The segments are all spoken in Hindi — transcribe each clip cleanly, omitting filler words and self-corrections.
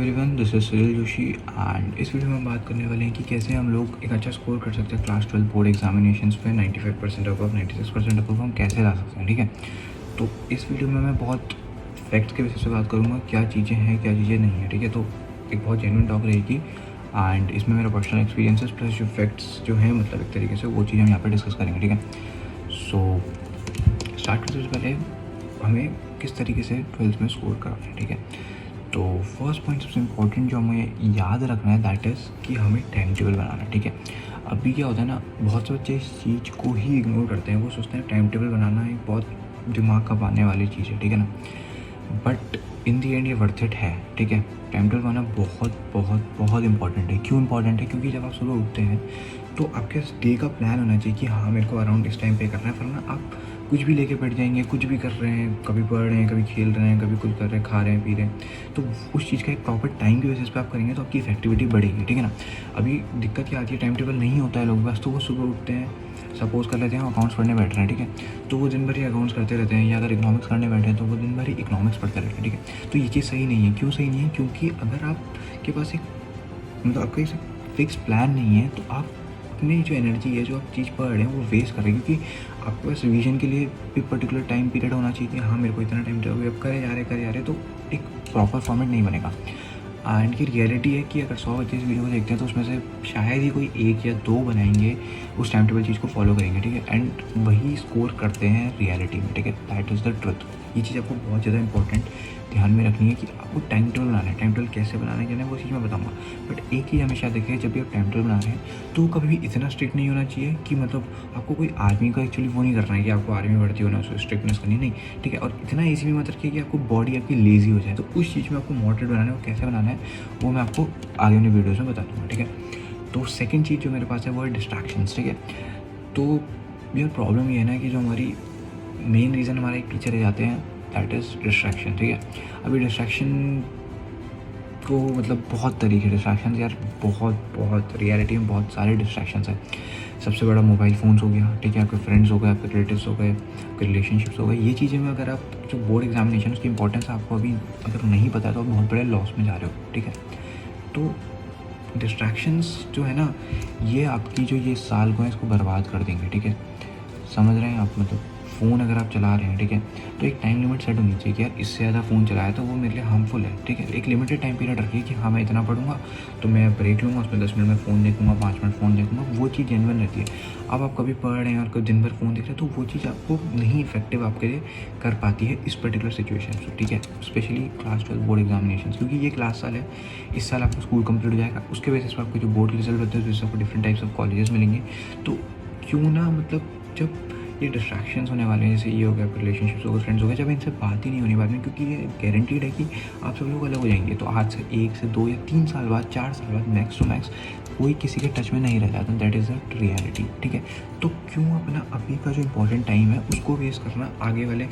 Everyone, this is Sunil Joshi and इस वीडियो में हम बात करने वाले हैं कि कैसे हम लोग एक अच्छा स्कोर कर सकते हैं क्लास 12 बोर्ड एग्जामिनेशंस पे 95% अबव 96% अबव हम कैसे ला सकते हैं। ठीक है, तो इस वीडियो में मैं बहुत फैक्ट्स के बेसिस पे बात करूँगा, क्या चीज़ें हैं क्या चीज़ें नहीं हैं। ठीक है, तो एक बहुत जेन्युइन टॉक रहेगी एंड इसमें मेरा पर्सनल एक्सपीरियंसेस प्लस जो फैक्ट्स जो हैं मतलब एक तरीके से वो चीज़ हम यहाँ पर डिस्कस करेंगे। ठीक है, सो स्टार्ट करते से पहले हमें किस तरीके से 12th में स्कोर करना है। ठीक है, तो फर्स्ट पॉइंट सबसे इम्पोर्टेंट जो हमें याद रखना है दैट इज़ कि हमें टाइम टेबल बनाना है। ठीक है, अभी क्या होता है ना, बहुत से बच्चे इस चीज़ को ही इग्नोर करते हैं। वो सोचते हैं टाइम टेबल बनाना एक बहुत दिमाग खपाने वाली चीज़ है। ठीक है ना, बट इन दी एंड ये वर्थ इट है। ठीक है, टाइम टेबल बनाना बहुत बहुत बहुत इंपॉर्टेंट है। क्यों इंपॉर्टेंट है? क्योंकि जब आप सुबह उठते हैं तो आपके डे का प्लान होना चाहिए कि हाँ मेरे को अराउंड इस टाइम पे करना है, वरना आप कुछ भी लेके बैठ जाएंगे, कुछ भी कर रहे हैं, कभी पढ़ रहे हैं, कभी खेल रहे हैं, कभी कुछ कर रहे हैं, खा रहे हैं, पी रहे हैं। तो उस चीज़ का एक प्रॉपर टाइम की बेसिस पे आप करेंगे तो आपकी इफेक्टिविटी बढ़ेगी। ठीक है ना, अभी दिक्कत क्या आती है, टाइम टेबल नहीं होता है लोगों के पास, तो वो सुबह उठते हैं, सपोज कर लेते हैं अकाउंट्स पढ़ने बैठ रहे हैं। ठीक है, तो वो दिन भर ही अकाउंट्स करते रहते हैं, या अगर इकोनॉमिक्स करने बैठे हैं तो वो दिन भर ही इकोनॉमिक्स पढ़ते रहते हैं। ठीक है, तो ये चीज़ सही नहीं है। क्यों सही नहीं है? क्योंकि अगर आपके पास एक मतलब आपका एक फिक्स प्लान नहीं है तो आप अपनी जो एनर्जी है, जो आप चीज़ पढ़ रहे हैं वो वेस्ट कर रहे हैं। क्योंकि आपके पास रिवीजन के लिए एक पर्टिकुलर टाइम पीरियड होना चाहिए कि हाँ मेरे को इतना टाइम चाहिए, अब करे जा रहे तो एक प्रॉपर फॉर्मेट नहीं बनेगा। एंड की रियलिटी है कि अगर 100 बच्चे इस वीडियो को देखते हैं तो उसमें से शायद ही कोई एक या दो बनाएंगे उस टाइम टेबल चीज़ को फॉलो करेंगे। ठीक है, एंड वही स्कोर करते हैं रियलिटी में। ठीक है, दैट इज़ द ट्रुथ। ये चीज़ आपको बहुत ज़्यादा इंपॉर्टेंट ध्यान में रखनी है कि आपको टाइम टेबल बनाना है। टाइम टेबल कैसे बनाना है क्या नहीं वो चीज़ मैं बताऊंगा, बट एक चीज़ हमेशा देखिए, जब भी आप टाइम टेबल बना रहे हैं तो कभी भी इतना स्ट्रिक्ट नहीं होना चाहिए कि मतलब आपको कोई आर्मी का एक्चुअली वो नहीं करना है कि आपको आर्मी में भर्ती होना है, उसको स्ट्रिक्टनेस करनी नहीं। ठीक है, और इतना ईजी भी मत रखिए कि आपको बॉडी आपकी लेजी हो जाए। तो उस चीज़ में आपको मॉडरेट बनाना है, वो कैसे बनाना है वो मैं आपको आगे वाली वीडियोज़ में बता दूँगा। ठीक है, तो सेकेंड चीज़ जो मेरे पास है वो है डिस्ट्रैक्शंस। ठीक है, तो यार प्रॉब्लम ये है ना कि जो हमारी मेन रीज़न हमारे पीछे रह जाते हैं दैट इज़ डिस्ट्रैक्शन। ठीक है, अभी डिस्ट्रैक्शन को मतलब बहुत तरीके डिस्ट्रैक्शन यार, बहुत रियलिटी में बहुत सारे डिस्ट्रैक्शंस हैं। सबसे बड़ा मोबाइल फ़ोन्स हो गया। ठीक है, आपके फ्रेंड्स हो गए, आपके रिलेटिव्स हो गए, आपके रिलेशनशिप्स हो गए। ये चीज़ें में अगर आप जो बोर्ड एग्जामिनेशन उसकी इंपॉर्टेंस आपको अभी अगर नहीं पता है तो आप बहुत बड़े लॉस में जा रहे हो। ठीक है, तो डिस्ट्रैक्शंस जो है ना, ये आपकी जो ये साल को है इसको बर्बाद कर देंगे। ठीक है, समझ रहे हैं आप? मतलब फ़ोन अगर आप चला रहे हैं, ठीक है, तो एक टाइम लिमिट सेट होनी चाहिए कि यार इससे ज़्यादा फ़ोन चलाया तो वो मेरे लिए हार्मफुल है। ठीक है, एक लिमिटेड टाइम पीरियड रखिए कि हाँ मैं इतना पढ़ूंगा तो मैं ब्रेक लूँगा, उसमें 10 मिनट में फ़ोन देखूँगा, 5 मिनट फ़ोन देखूँगा, वो चीज़ जेन्युइन रहती है। अब आप कभी पढ़ रहे हैं और कभी दिन भर फ़ोन देख रहे हैं तो वो चीज़ आपको नहीं इफेक्टिव आपके लिए कर पाती है इस पर्टिकुलर सिचुएशन से। ठीक है, स्पेशली क्लास 12 बोर्ड एग्जामिनेशन, क्योंकि ये क्लास साल है, इस साल आपका स्कूल कंप्लीट हो जाएगा, उसके बेसिस पर आपको जो बोर्ड के रिजल्ट होते हैं तो आपको डिफरेंट टाइप्स ऑफ कॉलेजेस मिलेंगे। तो क्यों ना मतलब जब ये डिस्ट्रैक्शंस होने वाले हैं, जैसे ये हो गया, रिलेशनशिप्स हो गए, फ्रेंड्स हो गए, जब इनसे बात ही नहीं होनी बाद में, क्योंकि ये गारंटीड है कि आप सब लोग अलग हो जाएंगे। तो आज से 1 से 2 या 3 साल बाद, 4 साल बाद मैक्स टू मैक्स कोई किसी के टच में नहीं रह जाता। That is a reality. ठीक है, तो क्यों अपना अभी का जो इंपॉर्टेंट टाइम है उसको वेस्ट करना आगे वाले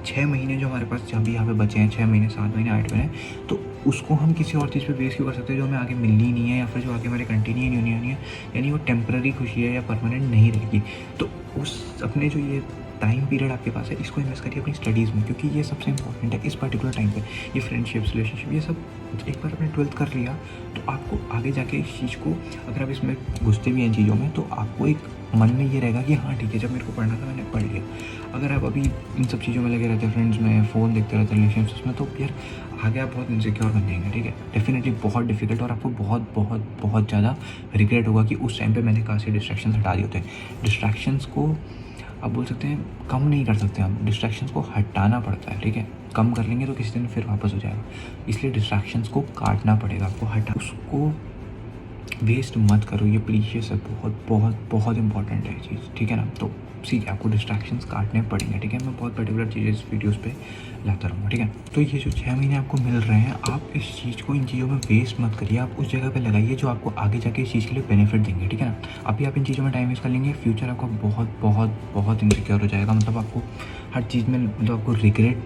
6 महीने जो हमारे पास अभी यहाँ पे बचे हैं, 6 महीने, 7 महीने, 8 महीने, तो उसको हम किसी और चीज़ पे बेस क्यों कर सकते हैं जो हमें आगे मिलनी नहीं है, या फिर जो आगे हमारे कंटिन्यू नहीं होनी है, यानी वो टेम्पररी खुशी है या परमानेंट नहीं रहेगी। तो उस अपने जो ये टाइम पीरियड आपके पास है इसको इन्वेस्ट करिए अपनी स्टडीज़ में, क्योंकि ये सबसे इंपॉर्टेंट है इस पर्टिकुलर टाइम पे। ये फ्रेंडशिप्स, रिलेशनशिप, ये सब एक बार अपने 12th कर लिया तो आपको आगे जाके इस चीज़ को, अगर आप इसमें घुसते भी हैं चीज़ों में, तो आपको एक मन में ये रहेगा कि हाँ ठीक है, जब मेरे को पढ़ना था मैंने पढ़ लिया। अगर आप अभी इन सब चीज़ों में लगे रहते हैं, फ्रेंड्स में, फ़ोन देखते रहते हैं, रिलेशनशिप्स में, तो यार आगे आप बहुत इनसिक्योर बन जाएंगे। ठीक है, डेफिनेटली बहुत डिफिकल्ट, और आपको बहुत बहुत बहुत ज़्यादा रिग्रेट होगा कि उस टाइम पे मैंने कहाँ से डिस्ट्रैक्शंस हटा दिए होते हैं। डिस्ट्रैक्शंस को आप बोल सकते हैं कम नहीं कर सकते हम, डिस्ट्रैक्शंस को हटाना पड़ता है। ठीक है, कम कर लेंगे तो किसी दिन फिर वापस हो जाएगा, इसलिए डिस्ट्रैक्शंस को काटना पड़ेगा आपको, हटा उसको वेस्ट मत करो। ये प्रीशियस है, बहुत बहुत बहुत इंपॉर्टेंट है ये चीज़। ठीक है ना, तो ठीक है, आपको डिस्ट्रैक्शंस काटने पड़ेंगे। ठीक है, मैं बहुत पर्टिकुलर चीज़ें इस वीडियोस पे लाता रहूँगा। ठीक है, तो ये जो 6 महीने आपको मिल रहे हैं, आप इस चीज़ को, इन चीज़ों में वेस्ट मत करिए, आप उस जगह पे लगाइए जो आपको आगे जाके इस चीज़ के लिए बेनिफिट देंगे। ठीक है ना, अभी आप इन चीज़ों में टाइम वेस्ट कर लेंगे, फ्यूचर आपका बहुत बहुत बहुत इनसिक्योर हो जाएगा। मतलब आपको हर चीज़ में मतलब आपको रिग्रेट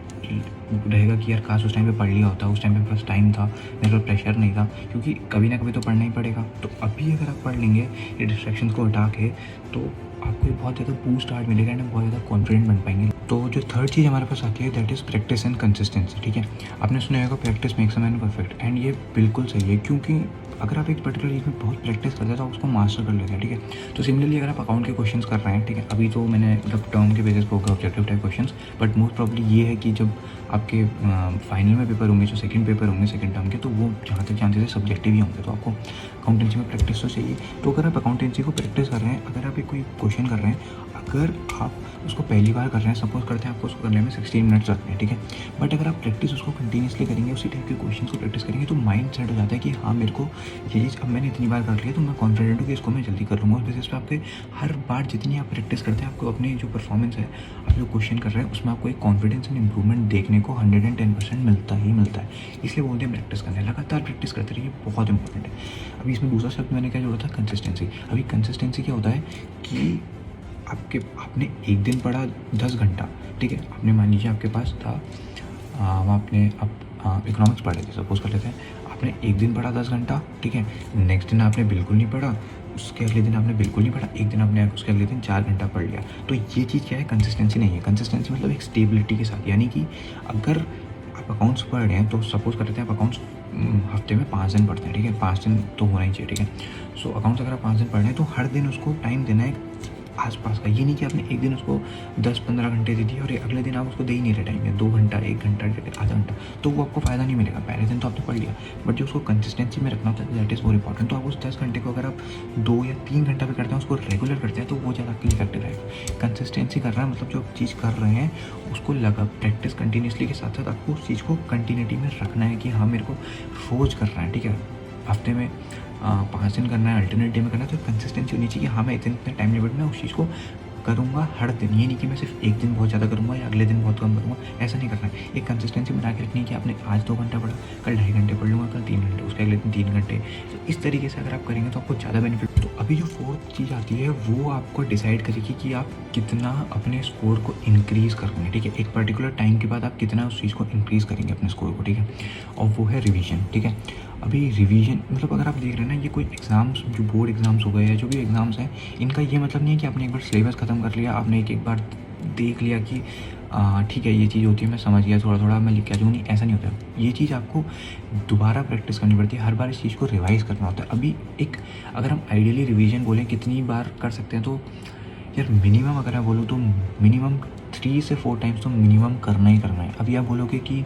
रहेगा कि यार काश उस टाइम पे पढ़ लिया होता, उस टाइम पे बस टाइम था, मेरे पास प्रेशर नहीं था, क्योंकि कभी ना कभी तो पढ़ना ही पड़ेगा। तो अभी अगर आप पढ़ लेंगे ये डिस्ट्रैक्शंस को हटा के, तो आपको एक बहुत ज़्यादा बूस्ट स्टार्ट मिलेगा एंड बहुत ज़्यादा कॉन्फिडेंट बन पाएंगे। तो जो थर्ड चीज़ हमारे पास आती है that is practice and consistency. ठीक है, आपने सुना होगा practice makes a man perfect, and ये बिल्कुल सही है, क्योंकि अगर आप एक पर्टिकुलर चीज़ में बहुत प्रैक्टिस करते हैं तो आप उसको मास्टर कर लेते हैं। ठीक है, तो सिमिलरली अगर आप अकाउंट के क्वेश्चंस कर रहे हैं, ठीक है, अभी तो मैंने मतलब टर्म के बेसिस पर होगा objective type questions, but most probably ये है कि जब आपके फाइनल में पेपर होंगे, जो सेकंड पेपर होंगे सेकंड टर्म के, तो वो जहाँ तक चांसेस है सब्जेक्टिव ही होंगे, तो आपको अकाउंटेंसी में प्रैक्टिस तो चाहिए। तो अगर आप अकाउंटेंसी को प्रैक्टिस कर रहे हैं, अगर आप एक कोई क्वेश्चन कर रहे हैं, अगर आप उसको पहली बार कर रहे हैं, सपोज करते हैं आपको उसको करने में 16 मिनट्स लगते हैं, ठीक है, बट अगर आप प्रैक्टिस उसको कंटिन्यूसली करेंगे, उसी टाइप के क्वेश्चन को प्रैक्टिस करेंगे, तो माइंड सेट हो जाता है कि हाँ मेरे को ये चीज़ अब मैंने इतनी बार कर लिया, तो मैं कॉन्फिडेंट हूँ कि इसको मैं जल्दी कर लूँगा। उस बेसिस पे आपके हर बार जितनी आप प्रैक्टिस करते हैं, आपको अपनी जो परफॉर्मेंस है, आप जो क्वेश्चन कर रहे हैं, उसमें आपको एक कॉन्फिडेंस एंड इंप्रूवमेंट देखने को 110% मिलता ही मिलता है। इसलिए बोलते हैं प्रैक्टिस करना है, लगातार प्रैक्टिस करते रहिए, बहुत इंपॉर्टेंट है। अभी इसमें दूसरा शब्द मैंने क्या जोड़ा था, कंसिस्टेंसी। अभी कंसिस्टेंसी क्या होता है कि आपने एक दिन पढ़ा 10 घंटा, ठीक है, आपने मान लीजिए आपके पास था आपने इकोनॉमिक्स पढ़े थे, सपोज कर लेते हैं, आपने एक दिन पढ़ा 10 घंटा, ठीक है, नेक्स्ट दिन आपने बिल्कुल नहीं पढ़ा, उसके अगले दिन आपने बिल्कुल नहीं पढ़ा, एक दिन आपने उसके अगले दिन 4 घंटा पढ़ लिया। तो ये चीज़ क्या है, कंसिस्टेंसी नहीं है। कंसिस्टेंसी मतलब एक स्टेबिलिटी के साथ, यानी कि अगर आप अकाउंट्स पढ़ रहे हैं, तो सपोज कर लेते हैं आप अकाउंट्स हफ्ते में 5 दिन पढ़ते हैं, ठीक है, 5 दिन तो होना ही चाहिए, ठीक है। सो अकाउंट्स अगर आप 5 दिन पढ़ रहे हैं, तो हर दिन उसको टाइम देना है आसपास का। ये नहीं कि आपने एक दिन उसको 10-15 घंटे दे दिए और अगले दिन आप उसको दे ही नहीं रहे टाइम में, 2 घंटा, 1 घंटा, आधा घंटा, तो वो आपको फ़ायदा नहीं मिलेगा। पहले दिन तो आपने पढ़ लिया, बट जो उसको कंसिस्टेंसी में रखना होता है, दैट इज़ मोर इंपॉर्टेंट। तो आप उस 10 घंटे को अगर आप 2 या 3 घंटा भी करते हैं, उसको रेगुलर करते हैं, तो वो ज़्यादा आपके इफेक्टिव रहेगा। कंसिस्टेंसी कर रहा है मतलब जो आप चीज़ कर रहे हैं उसको लगा प्रैक्टिस कंटिन्यूसली के साथ साथ आपको उस चीज़ को कंटिन्यूटी में रखना है कि हाँ मेरे को रोज़ करना है, ठीक है, हफ्ते में 5 दिन करना है, अल्टरनेट डे में करना है। तो कंसिस्टेंसी होनी चाहिए, हाँ मैं इतने टाइम लिमिट में उस चीज़ को करूँगा हर दिन। ये नहीं कि मैं सिर्फ एक दिन बहुत ज़्यादा करूँगा या अगले दिन बहुत कम करूँगा, ऐसा नहीं करना है। एक कंसिस्टेंसी बना के रखनी है कि आपने आज 2 घंटा पढ़ा, कल 2.5 घंटे पढ़ लूँगा, कल 3 घंटे, उसके अगले दिन 3 घंटे। तो इस तरीके से अगर आप करेंगे तो आपको ज़्यादा बेनिफिट। तो अभी जो फोर्थ चीज़ आती है वो आपको डिसाइड करेगी कि आप कितना अपने स्कोर को इंक्रीज़ करोगे, ठीक है। एक पर्टिकुलर टाइम के बाद आप कितना उस चीज़ को इंक्रीज़ करेंगे अपने स्कोर को, ठीक है, और वो है रिवीजन, ठीक है। अभी रिवीजन मतलब अगर आप देख रहे हैं ना, ये कोई एग्ज़ाम्स जो बोर्ड एग्ज़ाम्स हो गए या जो भी एग्ज़ाम्स हैं, इनका ये मतलब नहीं है कि आपने एक बार सिलेबस ख़त्म कर लिया, आपने एक बार देख लिया कि ठीक है ये चीज़ होती है, मैं समझ गया, थोड़ा थोड़ा मैं लिख के आ जाऊँ, नहीं, ऐसा नहीं होता। ये चीज़ आपको दोबारा प्रैक्टिस करनी पड़ती है, हर बार इस चीज़ को रिवाइज़ करना होता है। अभी एक अगर हम आइडियली रिवीजन बोलें कितनी बार कर सकते हैं, तो यार मिनिमम अगर मैं बोलूँ तो मिनिमम 3 से 4 टाइम्स तो मिनिमम करना ही करना है। अभी आप बोलोगे कि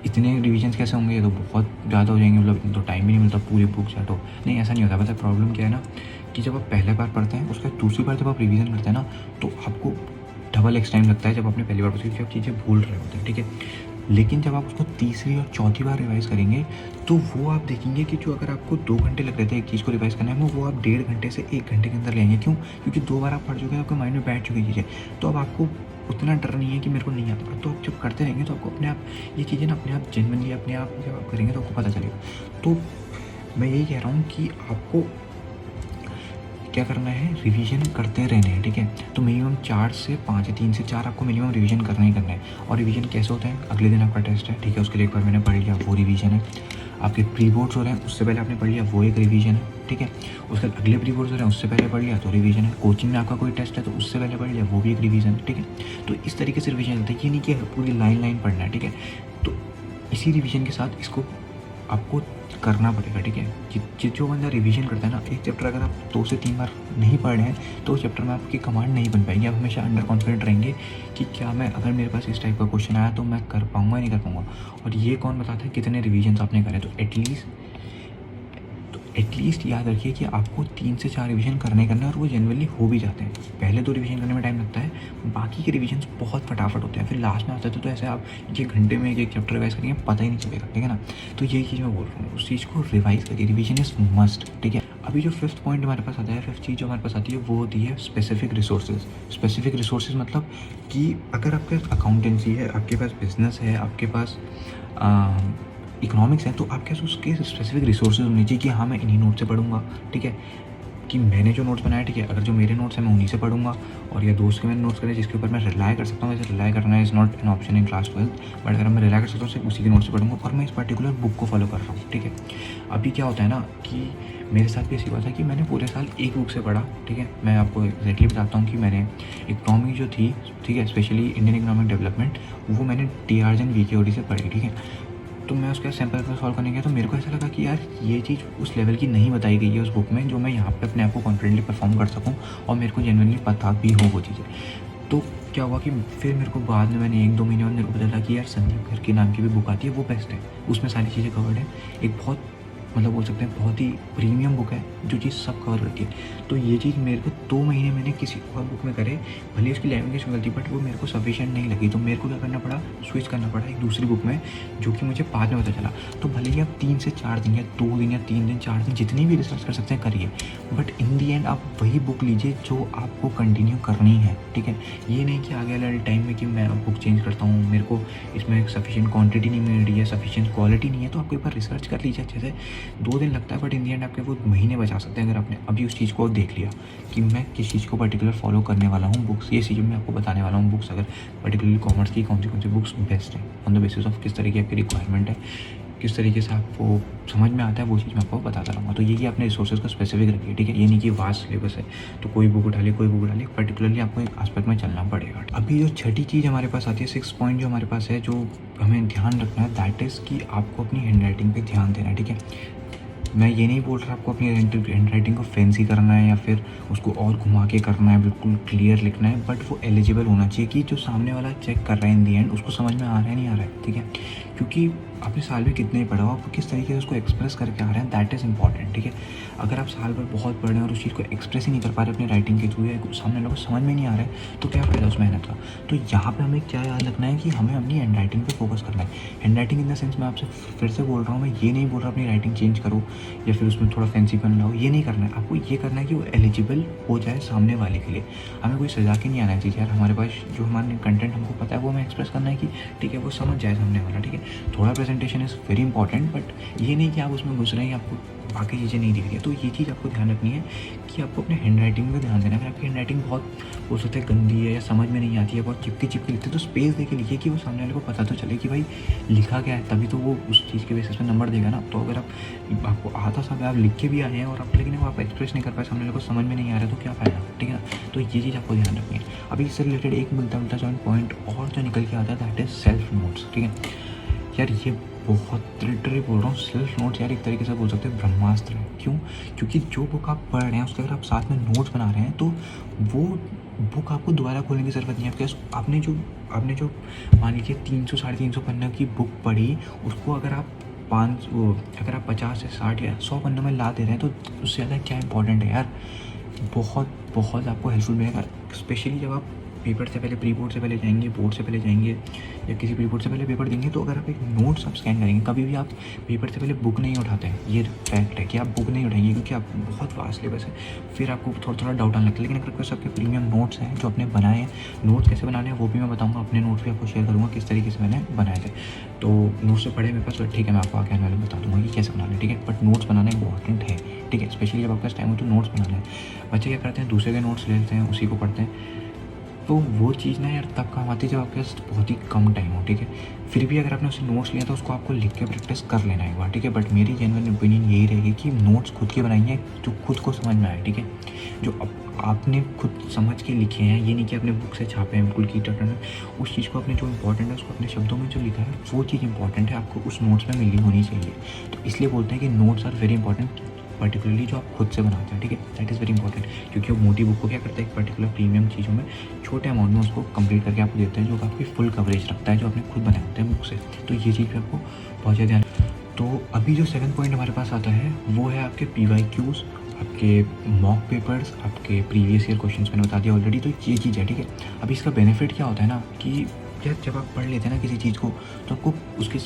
इतने रिवीजन्स कैसे होंगे, ये तो बहुत ज़्यादा हो जाएंगे, मतलब तो टाइम भी नहीं मिलता पूरी बुक चाटो, नहीं ऐसा नहीं होता। पता है प्रॉब्लम क्या है ना, कि जब आप पहले बार पढ़ते हैं उसके दूसरी बार जब आप रिवीजन करते हैं ना, तो आपको डबल एक्स टाइम लगता है जब आपने पहली बार क्योंकि आप चीज़ें भूल रहे होते हैं, ठीक है। लेकिन जब आप उसको तीसरी और चौथी बार रिवाइज़ करेंगे, तो वो आप देखेंगे कि जो अगर आपको 2 घंटे लग रहे थे एक चीज़ को रिवाइज़ करने में, वो आप 1.5 घंटे से 1 घंटे के अंदर लेंगे। क्यों? क्योंकि 2 बार आप पढ़ चुके हैं, आपके माइंड में बैठ चुकी चीज़ें, तो अब आपको उतना डर नहीं है कि मेरे को नहीं आता। तो आप जब करते रहेंगे तो आपको अपने आप ये चीज़ें ना अपने आप जेन्युइनली अपने आप जब आप करेंगे तो आपको पता चलेगा। तो मैं यही कह रहा हूँ कि आपको क्या करना है, रिवीजन करते रहने हैं, ठीक है। तो मिनिमम 4 से 5 या 3 से 4 आपको मिनिमम रिवीजन करना ही करना है। और रिवीजन कैसे होता है, अगले दिन आपका टेस्ट है, ठीक है, उसके लिए एक बार मैंने पढ़ लिया, वो रिवीजन है। आपके प्री बोर्ड्स हो रहे हैं, उससे पहले आपने पढ़ लिया, वो एक रिवीजन है, ठीक है। उसके अगले प्री बोर्ड्स हो रहे हैं, उससे पहले पढ़ लिया, तो रिवीजन है। कोचिंग में आपका कोई टेस्ट है तो उससे पहले पढ़ लिया, वो भी एक रिवीजन है, ठीक है। तो इस तरीके से रिवीजन होता है, ये नहीं कि पूरी लाइन पढ़ना है, ठीक है। तो इसी रिवीजन के साथ इसको आपको करना पड़ेगा, ठीक है। जो बंदा रिवीजन करता है ना, एक चैप्टर अगर आप 2 से 3 बार नहीं पढ़ रहे हैं, तो उस चैप्टर में आपकी कमांड नहीं बन पाएगी। आप हमेशा अंडर कॉन्फिडेंट रहेंगे कि क्या मैं, अगर मेरे पास इस टाइप का क्वेश्चन आया तो मैं कर पाऊँगा नहीं कर पाऊँगा। और ये कौन बताता है कितने रिवीजन आपने करे। तो एटलीस्ट याद रखिए कि आपको 3 से 4 रिवीजन करने है, और वो जनरली हो भी जाते हैं। पहले 2 रिवीजन करने में टाइम लगता है, बाकी के रिवीजन्स बहुत फटाफट होते हैं, फिर लास्ट में आते हैं तो ऐसे आप 1 घंटे में एक चैप्टर रिवाइज करेंगे, पता ही नहीं चलेगा, ठीक है ना। तो यही चीज़ मैं बोल रहा हूँ, उस चीज़ को रिवाइज करिए, रिवीजन इज़ मस्ट, ठीक है। अभी जो 5th पॉइंट हमारे पास आता है, 5th चीज़ जो हमारे पास आती है वो होती है स्पेसिफिक रिसोर्सेज। स्पेसिफिक रिसोर्सेज मतलब कि अगर आपके पास अकाउंटेंसी है, आपके पास बिजनेस है, आपके पास इकोनॉमिक्स है, तो आपके पास उसके स्पेसिफिक रिसोर्सेज होने चाहिए कि हाँ मैं इन्हीं नोट से पढ़ूंगा, ठीक है। कि मैंने जो नोट्स बनाया, ठीक है, अगर जो मेरे नोट्स हैं मैं उन्हीं से पढ़ूंगा, और या दोस्त के मैंने नोट्स करे जिसके ऊपर मैं रिलाई कर सकता हूँ। वैसे रिलाई करना is not an option in class 12, but अगर मैं रिलाई कर सकता हूँ सिर्फ उसी के नोट्स से पढ़ूंगा, और मैं इस पर्टिकुलर बुक को फॉलो कर रहा हूँ, ठीक है। अभी क्या होता है ना कि मेरे साथ भी ऐसी बात है कि मैंने पूरे साल एक बुक से पढ़ा, ठीक है। मैं आपको एग्जैक्टली बताता हूँ कि मैंने इकोनॉमी जो थी, ठीक है, स्पेशली इंडियन इकोनॉमिक डेवलपमेंट, वो मैंने टीआरजन वीकेओडी से पढ़ी, ठीक है। तो मैं उसका सैम्पल पेपर सॉल्व करने गया तो मेरे को ऐसा लगा कि यार ये चीज़ उस लेवल की नहीं बताई गई है उस बुक में जो मैं यहाँ पे अपने आप को कॉन्फिडेंटली परफॉर्म कर सकूँ और मेरे को जेन्युइनली पता भी हो वो चीज़ें। तो क्या हुआ कि फिर मेरे को बाद में मैंने 1-2 महीने बाद मेरे को पता चला कि यार संदीप घर के नाम की भी बुक आती है, वो बेस्ट है, उसमें सारी चीज़ें कवर्ड है। एक बहुत मतलब बोल सकते हैं बहुत ही प्रीमियम बुक है जो चीज़ सब कवर करती है। तो ये चीज़ मेरे को 2 महीने मैंने किसी और बुक में करे, भले उसकी लैंग्वेज में गलती, बट वो मेरे को सफिशिएंट नहीं लगी। तो मेरे को क्या करना पड़ा, स्विच करना पड़ा एक दूसरी बुक में, जो कि मुझे बाद में पता चला। तो भले ही आप 3 से 4 दिन या 2 दिन या 3 दिन 4 दिन जितनी भी रिसर्च कर सकते हैं करिए, बट इन दी एंड आप वही बुक लीजिए जो आपको कंटिन्यू करनी है, ठीक है। ये नहीं कि आगे वाले टाइम में कि मैं बुक चेंज करता हूँ, मेरे को इसमें सफिशिएंट क्वांटिटी नहीं मिल रही है, सफिशिएंट क्वालिटी नहीं है, तो आपको एक बार रिसर्च कर लीजिए अच्छे से। 2 दिन लगता है बट इन दी एंड आपके वो महीने बचा सकते हैं अगर आपने अभी उस चीज़ को देख लिया कि मैं किस चीज़ को पर्टिकुलर फॉलो करने वाला हूँ। बुक्स ये चीज़ मैं आपको बताने वाला हूँ, बुक्स अगर पर्टिकुलरली कॉमर्स की कौन सी बुक्स बेस्ट है ऑन द बेसिस ऑफ किस तरीके की आपकी रिक्वायरमेंट है, किस तरीके से आपको समझ में आता है, वो चीज़ मैं आपको बताता रहूँगा। तो यही अपने रिसोर्सेज को स्पेसिफिक रखिए, ठीक है। ये नहीं कि वास्ट सिलेबस है तो कोई बुक उठा ली, पर्टिकुलरली आपको एक आस्पेक्ट में चलना पड़ेगा। अभी जो छठी चीज़ हमारे पास आती है, 6 पॉइंट जो हमारे पास है जो हमें ध्यान रखना है, दैट इज़ कि आपको अपनी हैंड राइटिंग पर ध्यान देना है, ठीक है। मैं ये नहीं बोल रहा आपको अपनी हैंड राइटिंग को फैंसी करना है या फिर उसको और घुमा के करना है, बिल्कुल क्लियर लिखना है, बट वो एलिजिबल होना चाहिए कि जो सामने वाला चेक कर रहा है इन दी एंड उसको समझ में आ रहा है नहीं आ रहा है, ठीक है। क्योंकि आपने साल में कितने ही पढ़ा हो, आप किस तरीके से उसको एक्सप्रेस करके आ रहे हैं, दैट इज़ इंपॉर्टेंट, ठीक है। अगर आप साल भर बहुत पढ़ रहे हैं और उस चीज़ को एक्सप्रेस ही नहीं कर पा रहे अपनी राइटिंग के थ्रू या सामने वालों को समझ में नहीं आ रहा है, तो क्या फ़ायदा उस मेहनत का। तो यहाँ पे हमें क्या याद रखना है कि हमें अपनी हैंड राइटिंग पे फोकस करना है। Hand writing in the sense मैं आपसे फिर से बोल रहा हूँ, मैं ये नहीं बोल रहा अपनी राइटिंग चेंज करो या फिर उसमें थोड़ा फैंसी पन लाओ, ये नहीं करना है। आपको ये करना है कि वो एलिजिबल हो जाए सामने वाले के लिए। हमें कोई सजा के नहीं आना चाहिए यार, हमारे पास जो हमारे कंटेंट हमको पता है वो हमें एक्सप्रेस करना है कि ठीक है वो समझ जाए सामने वाला, ठीक है। थोड़ा presentation is very important, but ये नहीं कि आप उसमें घुस रहे हैं, आपको बाकी चीज़ें नहीं दिख रही है। तो ये चीज़ आपको ध्यान रखनी है कि आपको अपने हैंड राइटिंग में ध्यान देना है। अगर आपकी हैंड राइटिंग बहुत हो सकता है गंदी है या समझ में नहीं आती है, बहुत चिपकी लिखते हैं, तो स्पेस दे के लिखिए कि वो सामने वाले को पता तो चले कि भाई लिखा क्या है, तभी तो वो उस चीज़ के बेसिस पे नंबर देगा ना। तो अगर आपको आता सब आप लिख के भी आए हैं और आप लेकिन आप एक्सप्रेस नहीं कर पाए, सामने वाले को समझ में नहीं आ रहा है, तो क्या फ़ायदा, ठीक है ना। तो ये चीज़ आपको ध्यान रखनी है। अभी इससे रिलेटेड एक मिलता जॉइंट पॉइंट और जो निकल के आता है दैट इज़ सेल्फ नोट्स, ठीक है। यार ये बहुत लिटरली बोल रहा हूँ, सेल्फ नोट्स यार एक तरीके से बोल सकते हैं ब्रह्मास्त्र है। क्यों? क्योंकि जो बुक आप पढ़ रहे हैं उसके अगर आप साथ में नोट्स बना रहे हैं तो वो बुक आपको दोबारा खोलने की ज़रूरत नहीं है। आपने जो मान लीजिए 300 साढ़े 300 पन्ने की बुक पढ़ी, उसको अगर आप 50 से 60 या 100 पन्नों में ला दे रहे हैं तो उससे ज़्यादा क्या इंपॉर्टेंट है यार। बहुत बहुत आपको हेल्पफुल मिलेगा, स्पेशली जब आप पेपर से पहले, प्री बोर्ड से पहले जाएंगे, बोर्ड से पहले जाएंगे या किसी प्री बोर्ड से पहले पेपर देंगे, तो अगर आप एक नोट्स आप स्कैन करेंगे, कभी भी आप पेपर से पहले बुक नहीं उठाते हैं, ये फैक्ट है कि आप बुक नहीं उठाएंगे क्योंकि आप बहुत वास्ट सिलेबस है, फिर आपको थोड़ा डाउट आने लगता है। लेकिन अगर आपके सबके प्रीमियम नोट्स हैं जो आपने बनाए हैं, नोट्स कैसे बनाने हैं वो भी मैं बताऊँगा, अपने नोट्स भी आपको शेयर करूँगा किस तरीके से मैंने बनाए थे। तो नोट्स से पढ़े मेरे पास, तो ठीक है मैं आपको आगे आने वाले बता दूँगा कि कैसे बनाना है, ठीक है। बट नोट्स बनाना इंपॉर्टेंट है, ठीक है, स्पेशली जब आपके पास टाइम हो तो नोट्स बनाना है। बच्चे क्या करते हैं, दूसरे के नोट्स ले लेते हैं, उसी को पढ़ते हैं, तो वो चीज़ ना यार तब काम आती है जब आपके पास बहुत ही कम टाइम हो, ठीक है। फिर भी अगर आपने उससे नोट्स लिया तो उसको आपको लिख के प्रैक्टिस कर लेना एक बार, ठीक है। बट मेरी जेन्युइन ओपिनियन यही रहेगी कि नोट्स खुद के बनाइए जो खुद को समझ में आए, ठीक है। जो आपने खुद समझ के लिखे हैं, ये नहीं कि आपने बुक से छापे हैं बिल्कुल की टर्न, उस चीज़ को अपने जो इंपॉर्टेंट है उसको अपने शब्दों में जो लिखा है वो चीज़ इंपॉर्टेंट है, आपको उस नोट्स में मिली होनी चाहिए। तो इसलिए बोलते हैं कि notes are very important, particularly जो आप खुद से बनाते हैं, ठीक है, दैट इज़ वेरी इंपॉर्टेंट। क्योंकि वो मोटी बुक को क्या करता है, एक पर्टिकुलर प्रीमियम चीज़ों में छोटे अमाउंट में उसको कंप्लीट करके आपको देते हैं, जो काफ़ी फुल कवरेज रखता है जो आपने खुद बनाए होते हैं बुक से। तो ये चीज़ पे आपको बहुत ज़्यादा ध्यान। तो अभी जो 7 पॉइंट हमारे पास आता है वो है आपके PYQs, आपके मॉक पेपर्स, आपके प्रीवियस ईयर क्वेश्चंस मैंने बता दिया ऑलरेडी। तो ये चीज़ है, ठीक है। अभी इसका बेनिफिट क्या होता है ना कि यार जब आप पढ़ लेते हैं ना किसी चीज़ को, तो आपको उसकी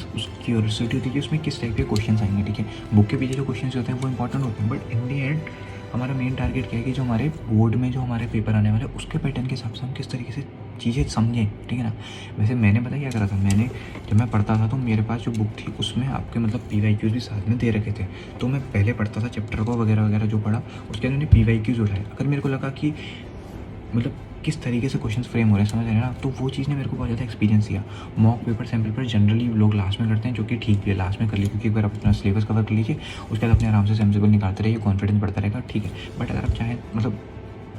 क्यूरियोसिटी होती है कि उसमें किस टाइप के क्वेश्चन आएंगे, ठीक है। बुक के पीछे जो क्वेश्चन होते हैं वो इंपॉर्टेंट होते हैं, बट इन दी एंड हमारा मेन टारगेट क्या है कि जो हमारे बोर्ड में जो हमारे पेपर आने वाले हैं उसके पैटर्न के हिसाब से हम किस तरीके से चीज़ें समझें, ठीक है ना। वैसे मैंने पता क्या करा था, मैंने जब मैं पढ़ता था तो मेरे पास जो बुक थी उसमें आपके मतलब PYQs भी साथ में दे रखे थे, तो मैं पहले पढ़ता था चैप्टर को वगैरह वगैरह जो पढ़ा, उसके अंदर मैंने PYQs उठाए। अगर मेरे को लगा कि मतलब किस तरीके से क्वेश्चंस फ्रेम हो रहे हैं, समझ रहे हैं ना, तो वो चीज़ ने मेरे को बहुत ज़्यादा एक्सपीरियंस दिया। मॉक पेपर सैम्पल पर जनरली लोग लास्ट में करते हैं, जो कि ठीक भी है, लास्ट में कर लीजिए, क्योंकि अगर आप अपना सिलेबस कवर कर लीजिए उसके बाद अपने आराम से सैम्पल निकालते रहिए, कॉन्फिडेंस बढ़ता रहेगा, ठीक है। बट अगर आप चाहें मतलब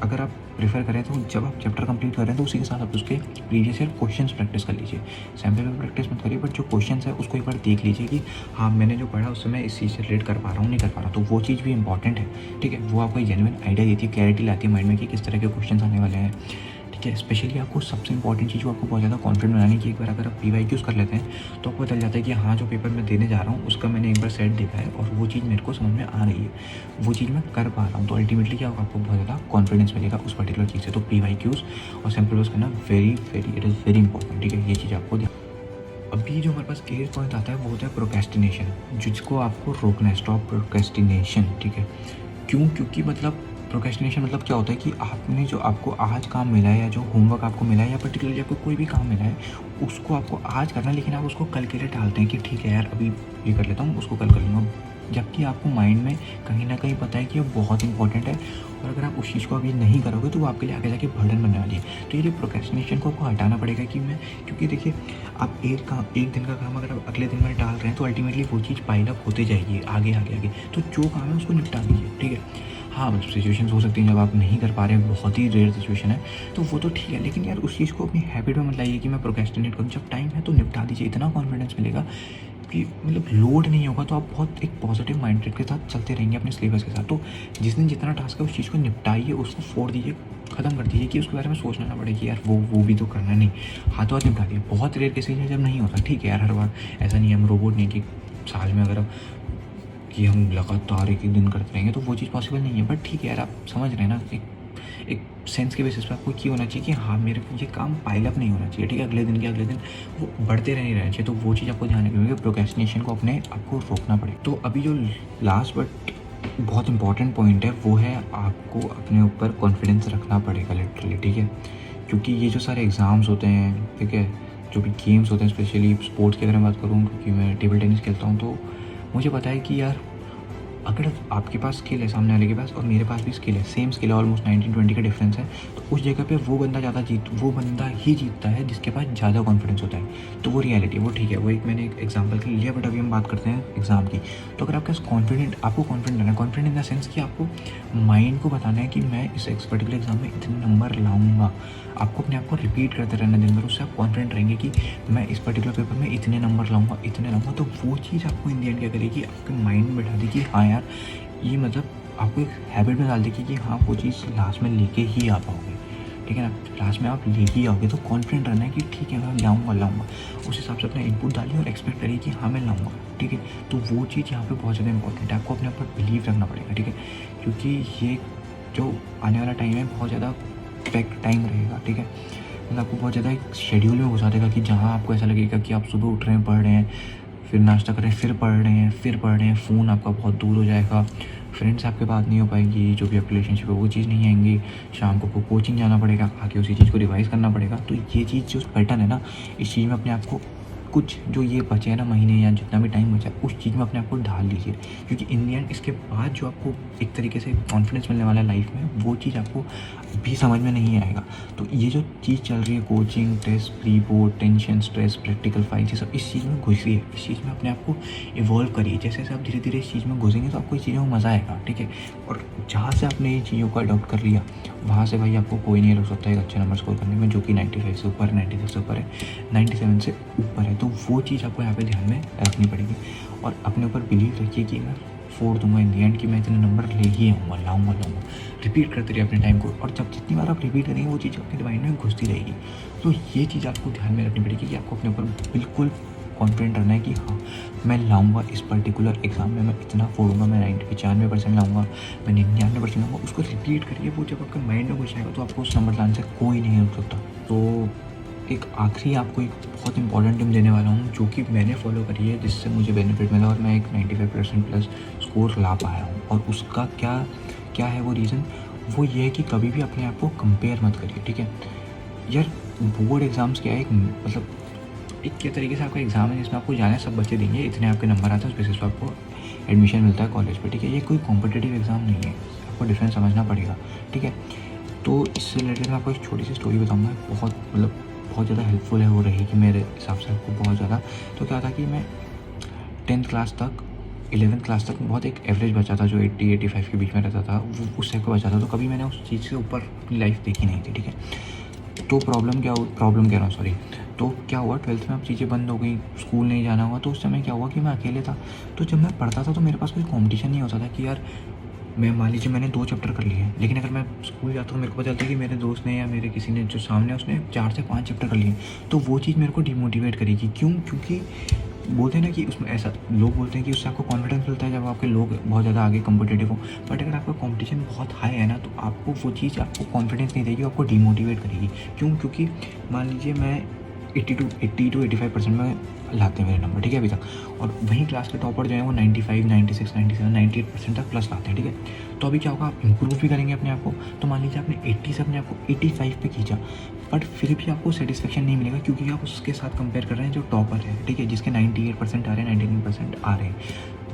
अगर आप प्रेफर करें तो जब आप चैप्टर कंप्लीट कर रहे हैं तो उसी के साथ आप उसके प्रीवियस ईयर क्वेश्चंस प्रैक्टिस कर लीजिए। सैम्पल में प्रैक्टिस मत करिए, बट जो क्वेश्चंस है उसको एक बार देख लीजिए कि हाँ मैंने जो पढ़ा उससे मैं इस चीज़ से रिलेट कर पा रहा हूँ, नहीं कर पा रहा, तो वो चीज़ भी इंपॉर्टेंट है, ठीक है। वो आपको एक जेन्युइन आइडिया देती है, क्लैरिटी लाती है माइंड में कि किस तरह के क्वेश्चन आने वाले हैं, ठीक है। स्पेशली आपको सबसे इंपॉर्टेंट चीज़, वो आपको बहुत ज़्यादा कॉन्फिडेंट बनाने की, एक बार अगर आप PYQs कर लेते हैं तो आपको पता चल जाता है कि हाँ जो पेपर मैं देने जा रहा हूँ उसका मैंने एक बार सेट देखा है और वो चीज़ मेरे को समझ में आ रही है, वो चीज़ मैं कर पा रहा हूँ, तो अल्टीमेटली क्या होगा, आपको बहुत ज़्यादा कॉन्फिडेंस मिलेगा उस पर्टिकुलर चीज़ से। तो PYQs और सैम्पल बेस करना इट इज़ वेरी इंपॉर्टेंट, ठीक है। ये चीज़ आपको अभी जो हमारे पास 8 पॉइंट आता है वो होता है प्रोक्रेस्टिनेशन, जिसको आपको रोकना है, स्टॉप प्रोक्रेस्टिनेशन, ठीक है। क्यों? क्योंकि मतलब प्रोक्रेस्टिनेशन मतलब क्या होता है कि आपने जो आपको आज काम मिला है या जो होमवर्क आपको मिला है या पर्टिकुलरली आपको कोई भी काम मिला है उसको आपको आज करना है, लेकिन आप उसको कल के लिए टालते हैं कि ठीक है यार अभी ये कर लेता हूँ, उसको कल कर लूँगा, जबकि आपको माइंड में कहीं ना कहीं पता है कि ये बहुत इंपॉर्टेंट है और अगर आप उस चीज़ को अभी नहीं करोगे तो वो आपके लिए आगे जाके बर्डन बनने वाली है। तो ये जो प्रोक्रेस्टिनेशन को आपको हटाना पड़ेगा कि मैं, क्योंकि देखिए आप एक दिन का काम अगर आप अगले दिन में टाल रहे हैं तो अल्टीमेटली वो चीज़ पाइल अप होते जाएगी आगे आगे आगे, तो जो काम है उसको निपटा दीजिए, ठीक है। हाँ मतलब सिचुएशंस हो सकती हैं जब आप नहीं कर पा रहे हैं, बहुत ही रेयर सिचुएशन है, तो वो तो ठीक है, लेकिन यार उस चीज़ को अपनी हैबिट में मत लाइए कि मैं प्रोक्रेस्टिनेट करूँ। जब टाइम है तो निपटा दीजिए, इतना कॉन्फिडेंस मिलेगा कि मतलब लोड नहीं होगा, तो आप बहुत एक पॉजिटिव माइंडसेट के साथ चलते रहेंगे अपने सिलेबस के साथ। तो जिस दिन जितना टास्क है उस चीज़ को निपटाइए, उसको फोड़ दीजिए, ख़त्म कर दीजिए कि उसके बारे में सोचना ना पड़े कि यार वो भी तो करना नहीं, हाथों हाथ निपटा दिए। बहुत रेयर केसेज है जब नहीं होता, ठीक है यार, हर बार ऐसा नहीं है, हम रोबोट नहीं कि साल में अगर आप कि हम लगातार एक दिन करते रहेंगे तो वो चीज़ पॉसिबल नहीं है, बट ठीक है यार आप समझ रहे हैं ना, एक सेंस के बेसिस पे आपको क्या होना चाहिए कि हाँ मेरे को ये काम पाइल अप नहीं होना चाहिए, ठीक है, अगले दिन के अगले दिन वो बढ़ते नहीं रहना चाहिए, तो वो चीज़ आपको ध्यान रखनी होगी, प्रोक्रेस्टिनेशन को अपने आपको रोकना पड़ेगा। तो अभी जो लास्ट बट बहुत इंपॉर्टेंट पॉइंट है वो है आपको अपने ऊपर कॉन्फिडेंस रखना पड़ेगा लिटरली, ठीक है। क्योंकि ये जो सारे एग्ज़ाम्स होते हैं, ठीक है, जो भी गेम्स होते हैं, स्पेशली स्पोर्ट्स की अगर मैं बात करूँ, क्योंकि मैं टेबल टेनिस खेलता हूँ, तो मुझे पता है कि यार अगर आपके पास स्किल है सामने वाले के पास और मेरे पास भी स्किल है, सेम स्किल है, ऑलमोस्ट 19-20 का डिफरेंस है, तो उस जगह पे वो बंदा ही जीतता है जिसके पास ज़्यादा कॉन्फिडेंस होता है। तो वो रियलिटी है, वो ठीक है, वो एक मैंने एक एग्जांपल के लिए लिया, बट अभी हम बात करते हैं एग्ज़ाम की। तो अगर आपके पास आपको कॉन्फिडेंट रहना है, कॉन्फिडेंट इन द सेंस कि आपको माइंड को बताना है कि मैं इस पर्टिकुलर एग्जाम में इतने नंबर लाऊंगा, आपको अपने आप को रिपीट करते रहना दिन भर, उससे आप कॉन्फिडेंट रहेंगे कि मैं इस पर्टिकुलर पेपर में इतने नंबर लाऊंगा। तो वो चीज़ आपको इन द एंड क्या करेगी, आपके माइंड में बैठा देगी, हाँ यार ये मतलब आपको एक हैबिट में डाल देगी कि हाँ वो चीज़ लास्ट में लेके ही आ पाओगे, ठीक है ना, लास्ट में आप लेके ही आओगे। तो कॉन्फिडेंट रहना है कि ठीक है मैं लाऊंगा, उस हिसाब से अपना इनपुट डालिए और एक्सपेक्ट करिए कि हाँ मैं लाऊंगा, ठीक है। तो वो चीज़ यहाँ पे बहुत ज़्यादा इंपॉर्टेंट है, आपको अपने ऊपर बिलीव रखना पड़ेगा, ठीक है, क्योंकि ये जो आने वाला टाइम है बहुत ज़्यादा पैक्ड टाइम रहेगा, ठीक है। मतलब आपको बहुत ज़्यादा एक शेड्यूल में घुसा देगा कि जहाँ आपको ऐसा लगेगा कि आप सुबह उठ रहे हैं, पढ़ रहे हैं, फिर नाश्ता कर रहे हैं, फिर पढ़ रहे हैं, फ़ोन आपका बहुत दूर हो जाएगा, फ्रेंड्स आपके बात नहीं हो पाएंगी, जो भी आपकी रिलेशनशिप है वो चीज़ नहीं आएंगी, शाम को कोचिंग जाना पड़ेगा, आके उसी चीज़ को रिवाइज़ करना पड़ेगा। तो ये चीज़ जो पैटर्न है ना, इस चीज़ में अपने आप को कुछ जो ये बचे हैं ना महीने या जितना भी टाइम बचा है उस चीज़ में अपने आप को ढाल लीजिए, क्योंकि इन दी एंड इसके बाद जो आपको एक तरीके से कॉन्फिडेंस मिलने वाला है लाइफ में, वो चीज़ आपको भी समझ में नहीं आएगा। तो ये जो चीज़ चल रही है, coaching, test, pre board, tension, stress, practical files, ये सब इस चीज़ में घुसिए, इस चीज़ में अपने आप को इवॉल्व करिए। जैसे जैसे आप धीरे धीरे इस चीज़ में घुसेंगे तो आपको इस चीज़ों में मज़ा आएगा, ठीक है। और जहाँ से आपने ये चीज़ों को अडॉप्ट कर लिया वहाँ से भाई आपको कोई नहीं रोक सकता है एक अच्छे नंबर स्कोर करने में, जो कि 95 से ऊपर है, 96 से ऊपर है, 97 से ऊपर है। तो वो चीज़ आपको यहाँ पे ध्यान में रखनी पड़ेगी और अपने ऊपर बिलीव रखिए कि मैं फोड़ दूंगा इन दी एंड, कि मैं इतने नंबर ले ही आऊँगा, लाऊंगा। रिपीट करते रहिए अपने टाइम को, और जब जितनी बार आप रिपीट करेंगे वो चीज़ अपने माइंड में घुसती रहेगी। तो ये चीज़ आपको ध्यान में रखनी पड़ेगी कि आपको अपने ऊपर बिल्कुल कॉन्फिडेंट रहना है कि हाँ मैं लाऊंगा, इस पर्टिकुलर एग्जाम में मैं इतना फोड़ूंगा, मैं 95% लाऊंगा, मैं 99% लाऊंगा। उसको रिपीट करिए, वो जब आपके माइंड में घुस जाएगा तो आपको उस नंबर लाने से कोई नहीं रोक सकता। तो एक आखिरी आपको एक बहुत इंपॉर्टेंट टिप देने वाला हूँ जो कि मैंने फॉलो करी है, जिससे मुझे बेनिफिट मिला और मैं एक 95% प्लस स्कोर ला पाया हूँ। और उसका क्या है वो रीज़न, वो ये है कि कभी भी अपने आप को कंपेयर मत करिए, ठीक है। यार बोर्ड एग्ज़ाम्स क्या है, एक मतलब एक क्या तरीके से आपका एग्ज़ाम है जिसमें आपको जाना है, सब बच्चे देंगे, इतने आपके नंबर आते हैं, उस बेसिस पर आपको एडमिशन मिलता है कॉलेज पे, ठीक है। ये कोई कॉम्पिटिटिव एग्ज़ाम नहीं है, आपको डिफरेंस समझना पड़ेगा, ठीक है। तो इससे रिलेटेड मैं आपको एक छोटी सी स्टोरी बताऊँगा, बहुत मतलब बहुत ज़्यादा हेल्पफुल है, वो रहेगी मेरे हिसाब से आपको बहुत ज़्यादा। तो क्या था कि मैं 10th क्लास तक 11th क्लास तक बहुत एक एवरेज बच्चा था, जो 80-85 के बीच में रहता था, वो उस टाइप का बच्चा था। तो कभी मैंने उस चीज़ से ऊपर अपनी लाइफ देखी नहीं थी, ठीक है। तो प्रॉब्लम कह रहा हूँ, सॉरी। तो क्या हुआ, 12th में अब चीज़ें बंद हो गई, स्कूल नहीं जाना हुआ। तो उस समय क्या हुआ कि मैं अकेले था। तो जब मैं पढ़ता था तो मेरे पास कोई कॉम्पिटिशन नहीं होता था कि यार मैं, मान लीजिए मैंने 2 चैप्टर कर लिए, लेकिन अगर मैं स्कूल जाता हूँ मेरे को पता चलता है कि मेरे दोस्त ने या मेरे किसी ने जो सामने है उसने 4 से 5 चैप्टर कर लिए, तो वो चीज़ मेरे को डिमोटिवेट करेगी। क्यों? क्योंकि बोलते हैं ना कि उसमें ऐसा लोग बोलते हैं कि उससे आपको कॉन्फिडेंस मिलता है जब आपके लोग बहुत ज़्यादा आगे कॉम्पिटिटिव हो। बट अगर आपका कॉम्पिटिशन बहुत हाई है ना, तो आपको वो चीज़ आपको कॉन्फिडेंस नहीं देगी, आपको डिमोटिवेट करेगी। क्यों? क्योंकि मान लीजिए मैं 80 to 85% में लाते हैं मेरे नंबर, ठीक है, अभी तक। और वहीं क्लास के टॉपर जो है वो 95, 96, 97, 98% तक प्लस लाते हैं, ठीक है। तो अभी क्या होगा, आप इम्प्रूव भी करेंगे अपने आप को। तो मान लीजिए आपने 80 से अपने आप को 85 पे खींचा, बट फिर भी आपको सेटिस्फेक्शन नहीं मिलेगा, क्योंकि आप उसके साथ कंपेयर कर रहे हैं जो टॉपर है, ठीक है, जिसके 98% आ रहे हैं, 99% आ रहे हैं।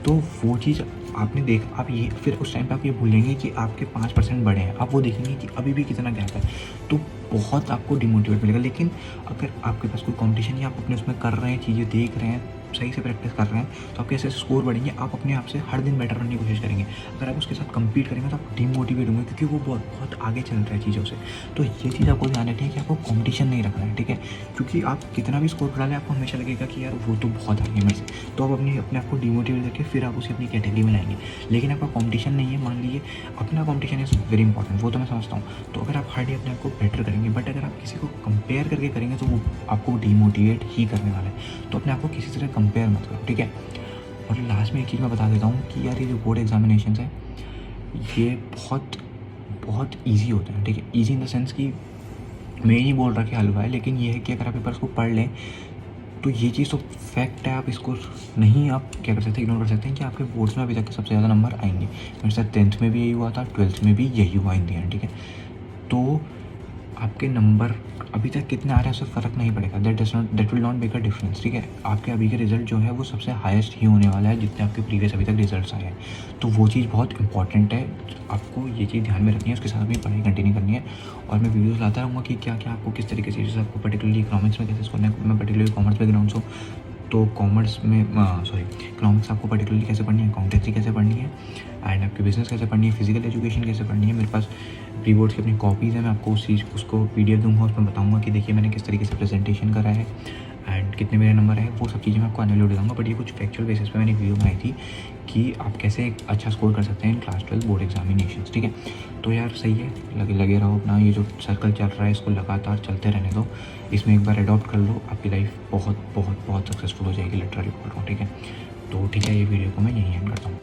तो वो चीज़ आपने आप ये फिर उस टाइम पे आप ये भूलेंगे कि आपके 5% बढ़े हैं, आप वो देखेंगे कि अभी भी कितना गैप है, तो बहुत आपको डिमोटिवेट मिलेगा। लेकिन अगर आपके पास कोई कॉम्पिटिशन या आप अपने उसमें कर रहे हैं, चीज़ें देख रहे हैं, सही से प्रैक्टिस कर रहे हैं, तो आपके ऐसे स्कोर बढ़ेंगे, आप अपने आप से हर दिन बेटर बनने की कोशिश करेंगे। अगर आप उसके साथ कम्पीट करेंगे तो आप डिमोटिवेट होंगे, क्योंकि वो बहुत बहुत आगे चल रहा है चीज़ों से। तो ये चीज़ आपको ध्यान रखनी है कि आपको कॉम्पिटिशन नहीं रखना है, ठीक है। क्योंकि आप कितना भी स्कोर बढ़ा लें, आपको हमेशा लगेगा कि यार वो तो बहुत आगे मेरे से, तो आप अपने आप को डिमोटिवेट करके फिर आप उसे अपनी कैटेगरी में लाएंगे। लेकिन आपका कॉम्पिटिशन नहीं है, मान लीजिए अपना कॉम्पिटिशन इज़ वेरी इंपॉर्टेंट, वो तो मैं समझता हूँ। तो अगर आप हर डे अपने आप को बेटर करेंगे, बट अगर आप किसी को कंपेयर करके करेंगे तो वो आपको डिमोटिवेट ही करने वाला है। तो अपने आप को किसी तरह कंपेयर मत करो, ठीक है। और लास्ट में एक चीज़ मैं बता देता हूँ कि यार ये जो बोर्ड एग्जामिनेशन है, ये बहुत बहुत ईजी होता है, ठीक है। ईजी इन द सेंस कि मैं ये नहीं बोल रहा कि हलवा है, लेकिन ये है कि अगर आप पेपर को पढ़ लें तो ये चीज़ तो फैक्ट है, आप इसको नहीं आप क्या कर सकते हैं, इग्नोर कर सकते हैं कि आपके बोर्ड्स में अभी तक के सबसे ज़्यादा नंबर आएंगे। मेरे साथ 10th में भी यही हुआ था, 12th में भी यही हुआ इन दी एंड, ठीक है। तो आपके नंबर अभी तक कितने आ रहे हैं उससे फ़र्क नहीं पड़ेगा, that will not make a difference, ठीक है। आपके अभी के रिजल्ट जो है वो सबसे हाईएस्ट ही होने वाला है जितने आपके प्रीवियस अभी तक रिजल्ट्स आए हैं। तो वो चीज़ बहुत इंपॉर्टेंट है, आपको ये चीज़ ध्यान में रखनी है, उसके साथ अपनी पढ़ाई कंटिन्यू करनी है। और मैं वीडियोज़ लाता रहूँगा कि क्या क्या आपको किस तरीके से, जैसे आपको पर्टिकुलरली इकोनॉमिक्स में कैसे करना है, मैं पर्टिकुलरली कॉमर्स बैकग्राउंड से हूँ, तो कॉमर्स में इकोनॉमिक्स आपको पर्टिकुलरली कैसे पढ़नी है, अकाउंटेंसी कैसे पढ़नी है, एंड आपकी बिजनेस कैसे पढ़नी है, फिजिकल एजुकेशन कैसे पढ़नी है। मेरे पास प्री बोर्ड्स की अपनी कॉपीज़ हैं, मैं आपको उसको PDF दूंगा, उसमें बताऊंगा कि देखिए मैंने किस तरीके से प्रेजेंटेशन करा है एंड कितने मेरे नंबर है, वो सब चीज़ें मैं आपको आने वाले बताऊँगा। बट ये कुछ फैक्चुअल बेसिस पे मैंने वीडियो बनाई थी कि आप कैसे एक अच्छा स्कोर कर सकते हैं इन क्लास 12 बोर्ड एग्जामिनेशंस, ठीक है। तो यार सही है, लगे रहो अपना, ये जो सर्कल चल रहा है इसको लगातार चलते रहने दो, इसमें एक बार अडॉप्ट कर लो, आपकी लाइफ बहुत बहुत बहुत सक्सेसफुल हो जाएगी, लिटरली बोल रहा हूँ, ठीक है। तो ठीक है, ये वीडियो को मैं यहीं एंड करता हूँ।